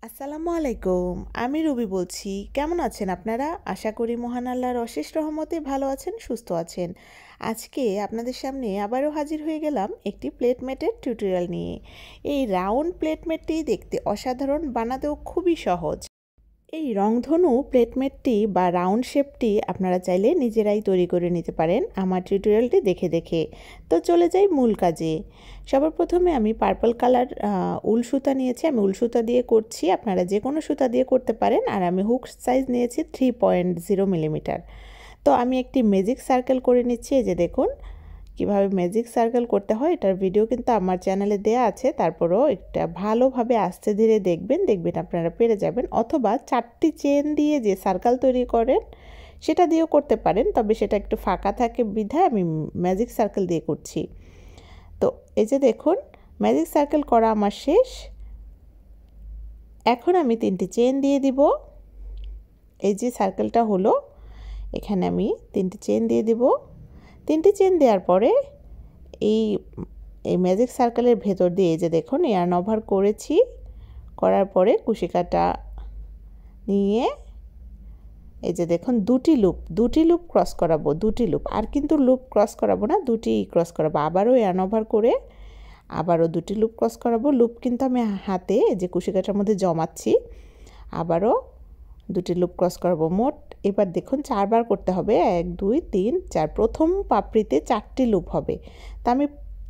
আসসালামু আলাইকুম। আমি রুবি বলছি। কেমন আছেন আপনারা? আশা করি মহান আল্লাহর অশেষ রহমতে ভালো আছেন, সুস্থ আছেন। আজকে আপনাদের সামনে আবারও হাজির হয়ে গেলাম একটি প্লেটম্যাটের টিউটোরিয়াল নিয়ে। এই রাউন্ড প্লেটম্যাটটি দেখতে অসাধারণ, বানাতেও খুবই সহজ। এই রংধনু প্লেটম্যাটটি বা রাউন্ড শেপটি আপনারা চাইলে নিজেরাই তৈরি করে নিতে পারেন আমার টিউটোরিয়ালটি দেখে দেখে। তো চলে যাই মূল কাজে। সবার প্রথমে আমি পার্পল কালার উল সুতা নিয়েছি। আমি উল সুতা দিয়ে করছি, আপনারা যে কোনো সুতা দিয়ে করতে পারেন। আর আমি হুক সাইজ নিয়েছি 3.0 মিলিমিটার। তো আমি একটি ম্যাজিক সার্কেল করে নিচ্ছি। এই যে দেখুন কিভাবে ম্যাজিক সার্কেল করতে হয়, এটার ভিডিও কিন্তু আমার চ্যানেলে দেয়া আছে। তারপরেও এটা ভালোভাবে আস্তে ধীরে দেখবেন আপনারা পেরে যাবেন। অথবা 4টি চেন দিয়ে যে সার্কেল তৈরি করেন সেটা দিয়েও করতে পারেন, তবে সেটা একটু ফাঁকা থাকে বিধায় আমি ম্যাজিক সার্কেল দিয়ে করছি। তো এই যে দেখুন ম্যাজিক সার্কেল করা আমার শেষ। এখন আমি 3টি চেন দিয়ে দিব। এই যে সার্কেলটা হলো, এখানে আমি 3টি চেন দিয়ে দিব। 3টি চেন দেওয়ার পরে এই ম্যাজিক সার্কেলের ভেতর দিয়ে যে দেখুন ইয়ার্ন ওভার করেছি। করার পরে কুশি কাটা নিয়ে এই যে দেখুন দুটি লুপ ক্রস করাবো। দুটি লুপ, আর কিন্তু লুপ ক্রস করাবো না, দুটি ক্রস করাবো। আবারও ইয়ার্ন ওভার করে আবারও দুটি লুপ ক্রস করাবো। লুপ কিন্তু আমি হাতে যে কুশি কাটার মধ্যে জমাচ্ছি। আবারও দুটি লুপ ক্রস করাবো। মোট এবার দেখুন 4বার করতে হবে। 1 2 3 4। প্রথম পাপড়িতে 4টি লুপ হবে। তা আমি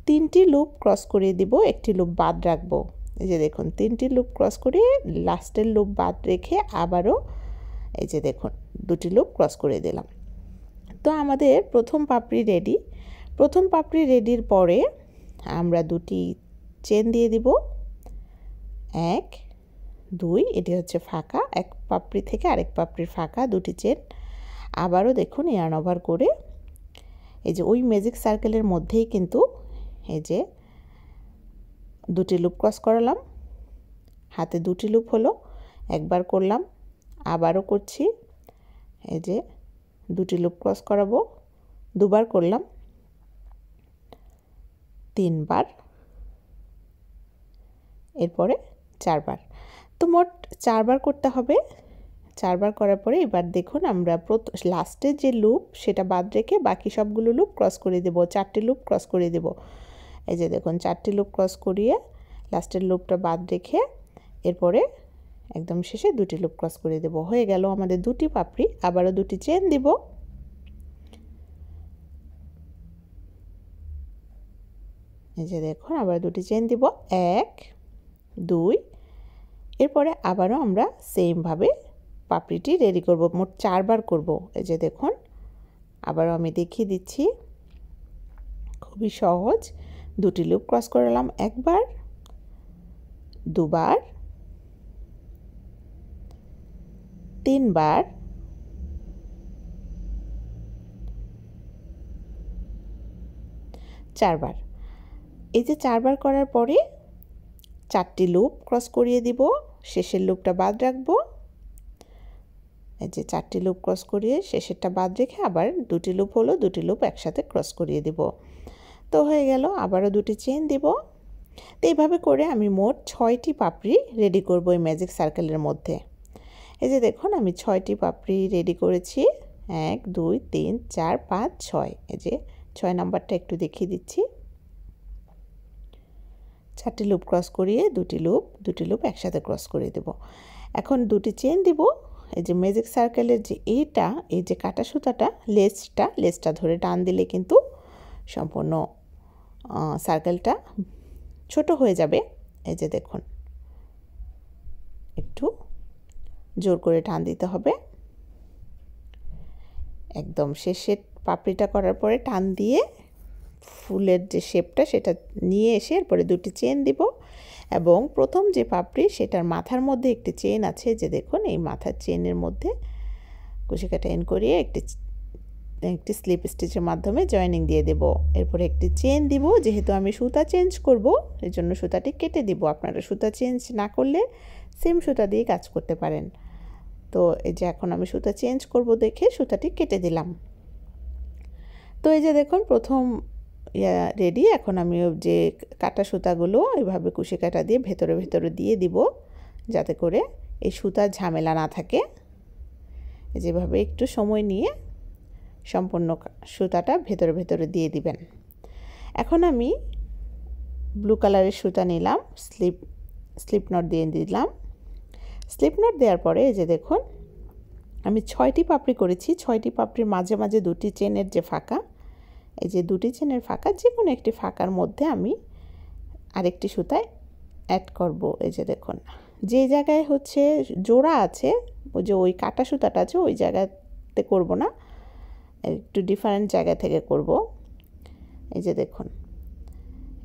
3টি লুপ ক্রস করিয়ে দিব, একটি লুপ বাদ রাখবো। এই যে দেখুন 3টি লুপ ক্রস করিয়ে লাস্টের লুপ বাদ রেখে আবারও এই যে দেখুন দুটি লুপ ক্রস করে দিলাম। তো আমাদের প্রথম পাপড়ি রেডি। প্রথম পাপড়ি রেডির পরে আমরা দুটি চেন দিয়ে দিব। 1 2, এটি হচ্ছে ফাঁকা, এক পাপড়ি থেকে আরেক পাপড়ির ফাঁকা দুটি চেন। আবারও দেখুন ইয়ার্ন ওভার করে এই যে ওই ম্যাজিক সার্কেলের মধ্যেই কিন্তু এই যে দুটি লুপ ক্রস করালাম। হাতে দুটি লুপ হলো, একবার করলাম, আবারও করছি। এই যে দুটি লুপ ক্রস করাবো, দুবার করলাম, 3বার, এরপরে 4বার। তো মোট 4বার করতে হবে। 4বার করার পরে এবার দেখুন আমরা লাস্টের যে লুপ সেটা বাদ রেখে বাকি সবগুলো লুপ ক্রস করে দেব। 4টি লুপ ক্রস করে দেব। এই যে দেখুন 4টি লুপ ক্রস করিয়ে লাস্টের লুপটা বাদ রেখে এরপরে একদম শেষে দুটি লুপ ক্রস করে দেব। হয়ে গেল আমাদের দুটি পাপড়ি। আবারও দুটি চেন দিব। এই যে দেখুন আবার দুটি চেন দিব, 1 2। এরপরে আবারও আমরা সেমভাবে পাপড়িটি রেডি করব। মোট 4বার করব। এই যে দেখুন আবারও আমি দেখিয়ে দিচ্ছি, খুবই সহজ। দুটি লুপ ক্রস করালাম, একবার, দুবার, 3বার, 4বার। এই যে 4বার করার পরে 4টি লুপ ক্রস করিয়ে দিব, শেষের লুপটা বাদ রাখবো। এই যে 4টি লুপ ক্রস করিয়ে শেষেরটা বাদ রেখে আবার দুটি লুপ হলো, দুটি লুপ একসাথে ক্রস করিয়ে দিব। তো হয়ে গেল। আবারও দুটি চেন দিব। তো এইভাবে করে আমি মোট 6টি পাপড়ি রেডি করব এই ম্যাজিক সার্কেলের মধ্যে। এই যে দেখুন আমি 6টি পাপড়ি রেডি করেছি। 1 2 3 4 5 6। এই যে 6 নাম্বারটা একটু দেখিয়ে দিচ্ছি। 4টি লুপ ক্রস করিয়ে দুটি লুপ একসাথে ক্রস করে দেব। এখন দুটি চেন দিব। এই যে ম্যাজিক সার্কেলের যে এই যে কাটা সুতাটা লেজটা ধরে টান দিলে কিন্তু সম্পূর্ণ সার্কেলটা ছোট হয়ে যাবে। এই যে দেখুন একটু জোর করে টান দিতে হবে। একদম শেষের পাপড়িটা করার পরে টান দিয়ে ফুলের যে শেপটা সেটা নিয়ে এসে এরপরে দুটি চেন দিব এবং প্রথম যে পাপড়ি সেটার মাথার মধ্যে একটি চেন আছে। যে দেখুন এই মাথার চেনের মধ্যে কুশি কাটা এন করিয়ে একটি স্লিপ স্টিচের মাধ্যমে জয়েনিং দিয়ে দেব। এরপরে একটি চেন দিব। যেহেতু আমি সুতা চেঞ্জ করব এর জন্য সুতাটি কেটে দিব। আপনারা সুতা চেঞ্জ না করলে সেম সুতা দিয়ে কাজ করতে পারেন। তো এই যে এখন আমি সুতা চেঞ্জ করব দেখে সুতাটি কেটে দিলাম। তো এই যে দেখুন প্রথম রেডি। এখন আমি যে কাটা সুতাগুলো এভাবে কুশি কাটা দিয়ে ভেতরে দিয়ে দিব, যাতে করে এই সুতার ঝামেলা না থাকে। যেভাবে একটু সময় নিয়ে সম্পূর্ণ সুতাটা ভেতরে ভেতরে দিয়ে দিবেন। এখন আমি ব্লু কালারের সুতা নিলাম, স্লিপ নট দিয়ে দিলাম। স্লিপ নট দেওয়ার পরে এই যে দেখুন আমি 6টি পাপড়ি করেছি। 6টি পাপড়ির মাঝে মাঝে 2টি চেনের যে ফাঁকা, এই যে 2টি চেনের ফাঁকা, যে কোনো একটি ফাঁকার মধ্যে আমি আরেকটি সুতায় অ্যাড করব। এই যে দেখুন যে জায়গায় হচ্ছে জোড়া আছে, ওই যে ওই কাটা সুতাটা আছে ওই জায়গাতে করব না, একটু ডিফারেন্ট জায়গা থেকে করব। এই যে দেখুন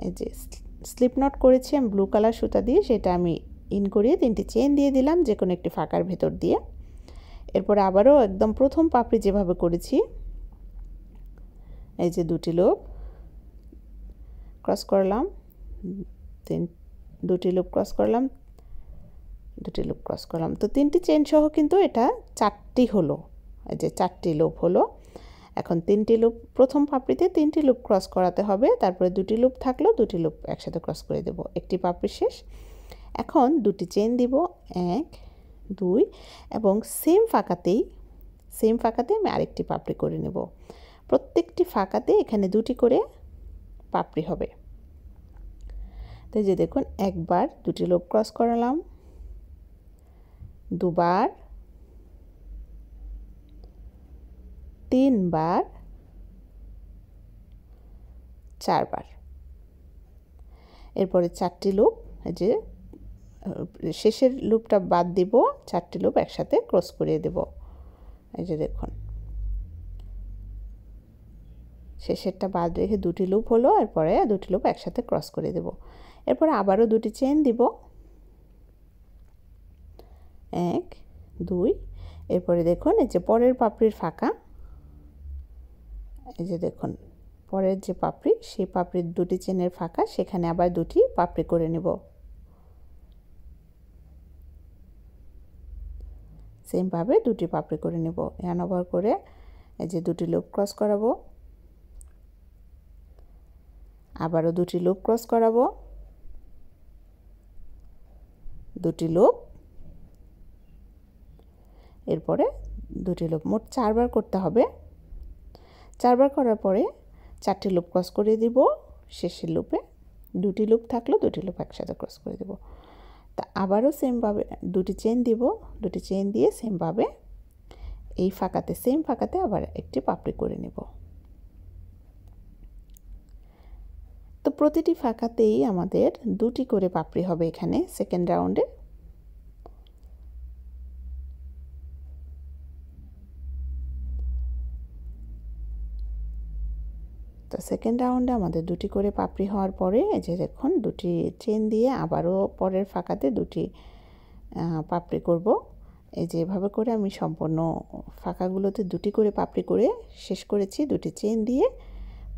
এই যে স্লিপ নট করেছি আমি ব্লু কালার সুতা দিয়ে, সেটা আমি ইন করিয়ে 3টি চেন দিয়ে দিলাম যে কোনো একটি ফাঁকার ভেতর দিয়ে। এরপরে আবারও একদম প্রথম পাপড়ি যেভাবে করেছি, এই যে 2টি লুপ ক্রস করলাম, 2টি লুপ ক্রস করলাম, 2টি লুপ ক্রস করলাম। তো 3টি চেন সহ কিন্তু এটা 4টি হলো। এই যে 4টি লুপ হলো। এখন 3টি লুপ প্রথম পাপড়িতে 3টি লুপ ক্রস করাতে হবে, তারপরে 2টি লুপ থাকলো, 2টি লুপ একসাথে ক্রস করে দেব। একটি পাপড়ি শেষ। এখন 2টি চেন দিব, 1 2 এবং সেম ফাঁকাতে আমি আরেকটি পাপড়ি করে নেব। প্রত্যেকটি ফাঁকাতে এখানে 2টি করে পাপড়ি হবে। তো যে দেখুন একবার 2টি লুপ ক্রস করালাম, দুবার, 3বার, 4বার। এরপরে 4টি লুপ, যে শেষের লুপটা বাদ দিব, 4টি লুপ একসাথে ক্রস করিয়ে দেব। এই যে দেখুন শেষেরটা বাদ রেখে 2টি লুপ হলো, এরপরে 2টি লুপ একসাথে ক্রস করে দেব। এরপরে আবারও 2টি চেন দিব, 1 2। এরপরে দেখুন এই যে পরের পাপড়ির ফাঁকা, এই যে দেখুন পরের যে পাপড়ি, সেই পাপড়ির 2টি চেনের ফাঁকা, সেখানে আবার 2টি পাপড়ি করে নেব। সেমভাবে 2টি পাপড়ি করে নেব। ইয়ার্ন ওভার করে এই যে 2টি লুপ ক্রস করাবো, আবারও 2টি লুপ ক্রস করাবো, 2টি লুপ, এরপরে 2টি লুপ, মোট 4বার করতে হবে। 4বার করার পরে 4টি লুপ ক্রস করে দিব, শেষের লুপে 2টি লুপ থাকলো, 2টি লুপ একসাথে ক্রস করে দেব। তা আবারও সেমভাবে 2টি চেন দিব, 2টি চেন দিয়ে সেমভাবে এই ফাঁকাতে সেম ফাঁকাতে আবার একটি পাপড়ি করে নেব। তো প্রতিটি ফাঁকাতেই আমাদের 2টি করে পাপড়ি হবে এখানে সেকেন্ড রাউন্ডে। তো সেকেন্ড রাউন্ডে আমাদের 2টি করে পাপড়ি হওয়ার পরে এই যে দেখুন 2টি চেন দিয়ে আবারও পরের ফাঁকাতে 2টি পাপড়ি করব। এই যে এভাবে করে আমি সম্পূর্ণ ফাঁকাগুলোতে 2টি করে পাপড়ি করে শেষ করেছি। 2টি চেন দিয়ে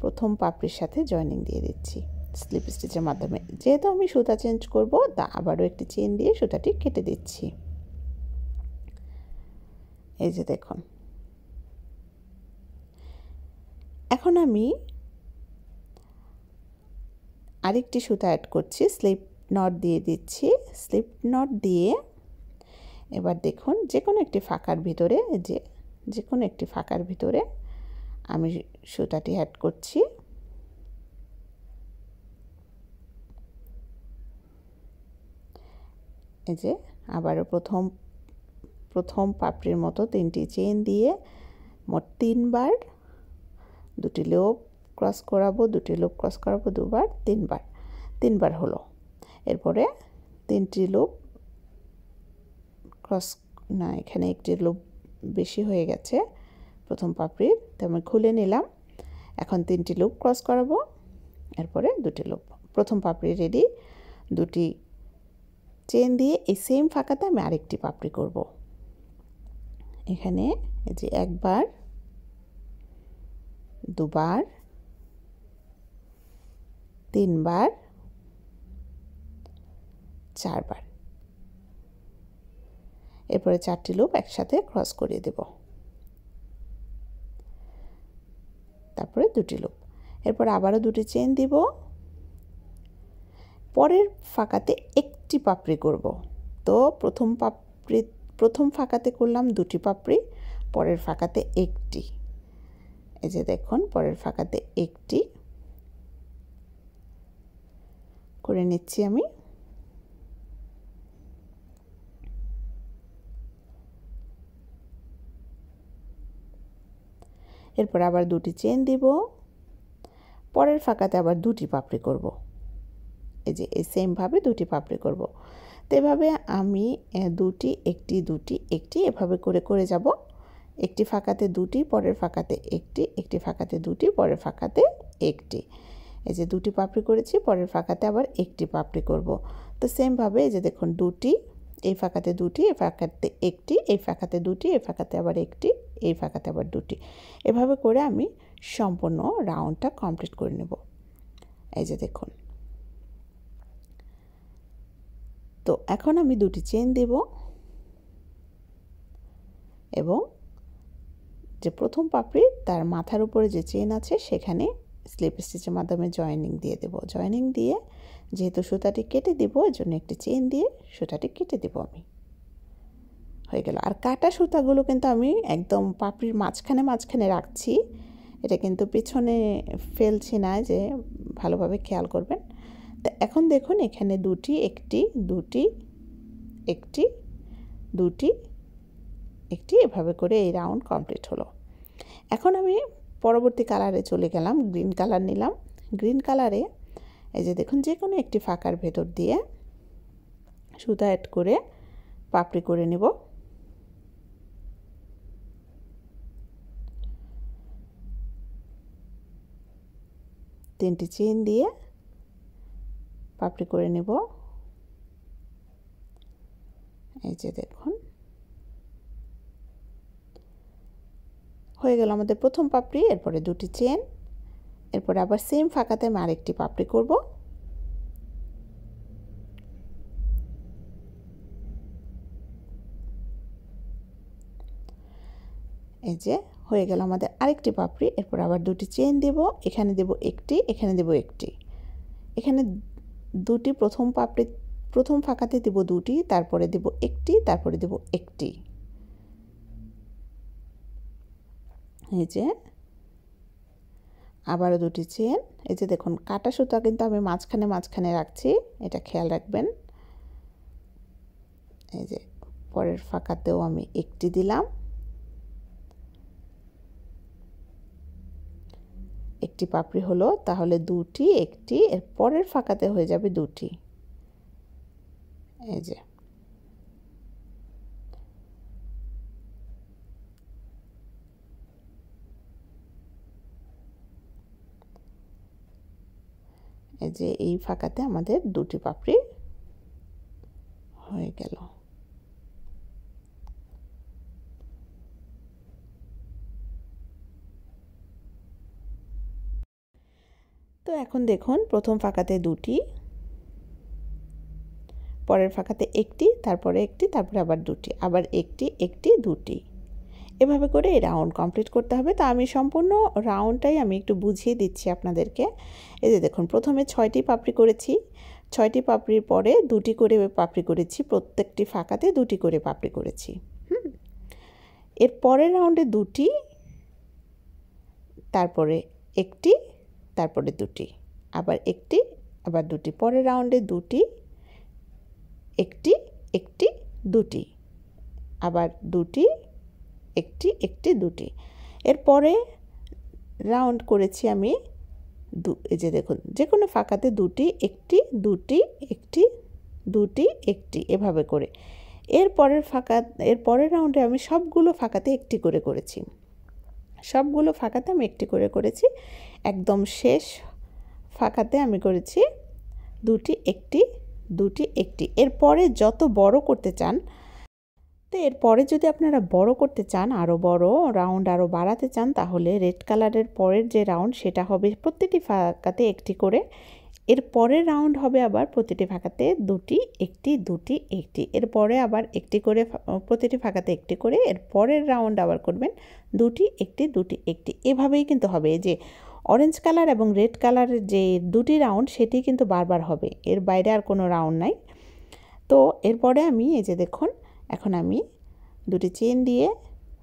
প্রথম পাপড়ির সাথে জয়েনিং দিয়ে দিচ্ছি স্লিপ স্টিচের মাধ্যমে। যেহেতু আমি সুতা চেঞ্জ করব, তা আবারও একটি চেন দিয়ে সুতাটি কেটে দিচ্ছি। এই যে দেখুন এখন আমি আরেকটি সুতা অ্যাড করছি, স্লিপ নট দিয়ে দিচ্ছি। স্লিপ নট দিয়ে এবার দেখুন যে কোনো একটি ফাঁকার ভিতরে, যে কোনো একটি ফাঁকার ভিতরে আমি সুতাটি অ্যাড করছি। এই যে আবারও প্রথম পাপড়ির মতো 3টি চেন দিয়ে মোট 3বার 2টি লুপ ক্রস করাবো, 2টি লুপ ক্রস করাবো, 2বার, 3বার হলো। এরপরে 3টি লুপ ক্রস, না এখানে একটি লুপ বেশি হয়ে গেছে প্রথম পাপড়ির, তো আমি খুলে নিলাম। এখন 3টি লুপ ক্রস করাবো, এরপরে 2টি লুপ। প্রথম পাপড়ি রেডি। 2টি চেন দিয়ে এই সেম ফাঁকাতে আমি আরেকটি পাপড়ি করব। এখানে এই যে একবার, দুবার, 3বার, 4বার। এরপরে 4টি লুপ একসাথে ক্রস করিয়ে দেব, তারপরে 2টি লুপ। এরপর আবারও 2টি চেন দিব, পরের ফাঁকাতে একটি পাপড়ি করব। তো প্রথম ফাঁকাতে করলাম দুটি পাপড়ি, পরের ফাঁকাতে একটি। এই যে দেখুন পরের ফাঁকাতে একটি করে নিচ্ছি আমি। এরপর আবার দুটি চেন দিব, পরের ফাঁকাতে আবার দুটি পাপড়ি করব। এই যে এই সেম ভাবে দুটি পাপড়ি করব। তো এভাবে আমি দুটি একটি দুটি একটি এভাবে করে করে যাব। একটি ফাঁকাতে দুটি, পরের ফাঁকাতে একটি, একটি ফাঁকাতে দুটি, পরের ফাঁকাতে একটি। এই যে দুটি পাপড়ি করেছি, পরের ফাঁকাতে আবার একটি পাপড়ি করব। তো সেম ভাবে এই যে দেখুন দুটি, এই ফাঁকাতে দুটি, এই ফাঁকাতে একটি, এই ফাঁকাতে দুটি, এই ফাঁকাতে আবার একটি, এই ফাঁকাতে আবার দুটি। এভাবে করে আমি সম্পূর্ণ রাউন্ডটা কমপ্লিট করে নেব। এই যে দেখুন। তো এখন আমি দুটি চেন দেব এবং যে প্রথম পাপড়ি তার মাথার উপরে যে চেন আছে সেখানে স্লিপ স্টিচের মাধ্যমে জয়েনিং দিয়ে দেব। জয়েনিং দিয়ে যেহেতু সুতাটি কেটে দেব, এজন্য একটি চেন দিয়ে সুতাটি কেটে দেব আমি। হয়ে গেল। আর কাটা সুতাগুলো কিন্তু আমি একদম পাপড়ির মাঝখানে রাখছি, এটা কিন্তু পিছনে ফেলছি না, যে ভালোভাবে খেয়াল করবেন। তো এখন দেখুন এখানে দুটি একটি দুটি একটি দুটি একটি এভাবে করে এই রাউন্ড কমপ্লিট হলো। এখন আমি পরবর্তী কালারে চলে গেলাম, গ্রিন কালার নিলাম। গ্রিন কালারে এই যে দেখুন যে কোনো একটি ফাঁকার ভেতর দিয়ে সুতা অ্যাড করে পাপড়ি করে নেব। তিনটি চেন দিয়ে পাপড়ি করে নেব। এই যে দেখুন হয়ে গেল আমাদের প্রথম পাপড়ি। এরপরে দুটি চেন, এরপরে আবার সেম ফাঁকাতে আমি আরেকটি পাপড়ি করব। এই যে হয়ে গেল আমাদের আরেকটি পাপড়ি। এরপর আবার দুটি চেন দেব, এখানে দেব একটি, এখানে দেব একটি। এখানে দুটি প্রথম ফাঁকাতে দেব দুটি, তারপরে দেব একটি, তারপরে দেব একটি। এই যে আবারও দুটি চেন। এই যে দেখুন কাটা সুতা কিন্তু আমি মাঝখানে রাখছি, এটা খেয়াল রাখবেন। এই যে পরের ফাঁকাতেও আমি একটি দিলাম, একটি পাপড়ি হলো, তাহলে দুটি একটি, এর পরের ফাঁকাতে হয়ে যাবে দুটি। এই যে এই ফাঁকাতে আমাদের দুটি পাপড়ি হয়ে গেল। তো এখন দেখুন প্রথম ফাঁকাতে দুটি, পরের ফাঁকাতে একটি, তারপরে একটি, তারপরে আবার দুটি, আবার একটি একটি দুটি, এভাবে করে এই রাউন্ড কমপ্লিট করতে হবে। তো আমি সম্পূর্ণ রাউন্ডটাই আমি একটু বুঝিয়ে দিচ্ছি আপনাদেরকে। এই যে দেখুন প্রথমে 6টি পাপড়ি করেছি, 6টি পাপড়ির পরে দুটি করে পাপড়ি করেছি, প্রত্যেকটি ফাঁকাতে দুটি করে পাপড়ি করেছি। এর পরের রাউন্ডে দুটি, তারপরে একটি, তারপরে দুটি, আবার একটি, আবার দুটি, পরের রাউন্ডে দুটি, একটি একটি দুটি, আবার দুটি, একটি একটি দুটি। এরপরে রাউন্ড করেছি আমি এই যে দেখুন যে কোনো ফাঁকাতে দুটি একটি দুটি একটি দুটি একটি, এভাবে করে এর পরের রাউন্ডে আমি সবগুলো ফাঁকাতে একটি করে করেছি, সবগুলো ফাঁকাতে আমি একটি করে করেছি। একদম শেষ ফাঁকাতে আমি করেছি দুটি একটি দুটি একটি। এরপরে যত বড় করতে চান, তো এরপরে যদি আপনারা বড় করতে চান, আরও বড় রাউন্ড আরও বাড়াতে চান, তাহলে রেড কালারের পরের যে রাউন্ড সেটা হবে প্রতিটি ফাঁকাতে একটি করে। এর পরের রাউন্ড হবে আবার প্রতিটি ফাঁকাতে দুটি একটি দুটি একটি, এরপরে আবার একটি করে প্রতিটি ফাঁকাতে একটি করে, এর পরের রাউন্ড আবার করবেন দুটি একটি দুটি একটি, এভাবেই কিন্তু হবে। এই যে অরেঞ্জ কালার এবং রেড কালারের যে দুটি রাউন্ড সেটি কিন্তু বারবার হবে, এর বাইরে আর কোনো রাউন্ড নাই। তো এরপরে আমি এই যে দেখুন এখন আমি দুটি চেন দিয়ে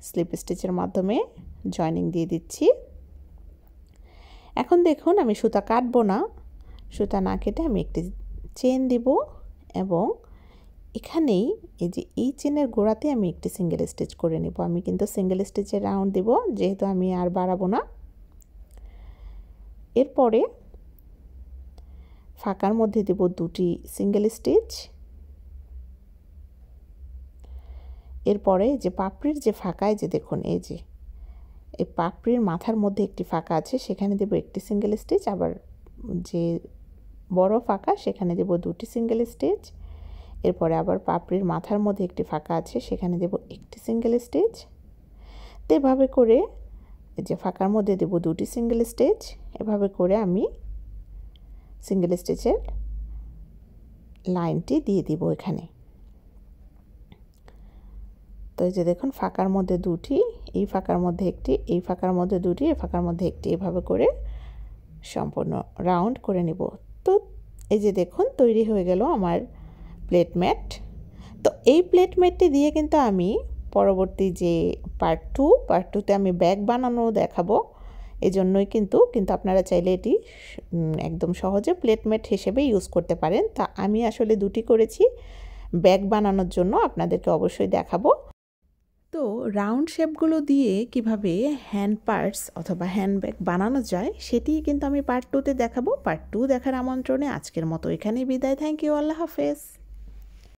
স্লিপ স্টিচের মাধ্যমে জয়েনিং দিয়ে দিচ্ছি। এখন দেখুন আমি সুতা কাটবো না, সুতা না কেটে আমি একটি চেন দিব এবং এখানেই এই যে এই চেনের গোড়াতে আমি একটি সিঙ্গেল স্টিচ করে নিব। আমি কিন্তু সিঙ্গেল স্টিচের রাউন্ড দিব, যেহেতু আমি আর বাড়াবো না। এরপরে ফাঁকার মধ্যে দেব দুটি সিঙ্গেল স্টিচ। এরপরে যে পাপড়ির যে ফাঁকায় যে দেখুন এই যে এই পাপড়ির মাথার মধ্যে একটি ফাঁকা আছে, সেখানে দেব একটি সিঙ্গেল স্টিচ। আবার যে বড় ফাঁকা সেখানে দেব দুটি সিঙ্গেল স্টিচ। এরপরে আবার পাপড়ির মাথার মধ্যে একটি ফাঁকা আছে, সেখানে দেব একটি সিঙ্গেল স্টিচ। তো এভাবে করে যে ফাঁকার মধ্যে দেব দুটি সিঙ্গেল স্টিচ। এভাবে করে আমি সিঙ্গেল স্টিচের লাইনটি দিয়ে দিব এখানে। তো এই যে দেখুন ফাঁকার মধ্যে দুটি, এই ফাঁকার মধ্যে একটি, এই ফাঁকার মধ্যে দুটি, এই ফাঁকার মধ্যে একটি, এভাবে করে সম্পূর্ণ রাউন্ড করে নেব। তো এই যে দেখুন তৈরি হয়ে গেল আমার প্লেট ম্যাট। তো এই প্লেট ম্যাটটি দিয়ে কিন্তু আমি পরবর্তী যে পার্ট 2তে আমি ব্যাগ বানানো দেখাবো। এজন্যই কিন্তু আপনারা চাইলে এটি একদম সহজে প্লেট ম্যাট হিসেবে ইউজ করতে পারেন। তা আমি আসলে দুটি করেছি ব্যাগ বানানোর জন্য, আপনাদেরকে অবশ্যই দেখাবো। তো রাউন্ড শেপগুলো দিয়ে কিভাবে হ্যান্ড পার্টস অথবা হ্যান্ডব্যাগ বানানো যায় সেটি কিন্তু আমি পার্ট 2তে দেখাবো। পার্ট 2 দেখার আমন্ত্রণে আজকের মতো এখানেই বিদায়। থ্যাংক ইউ, আল্লাহ হাফেজ।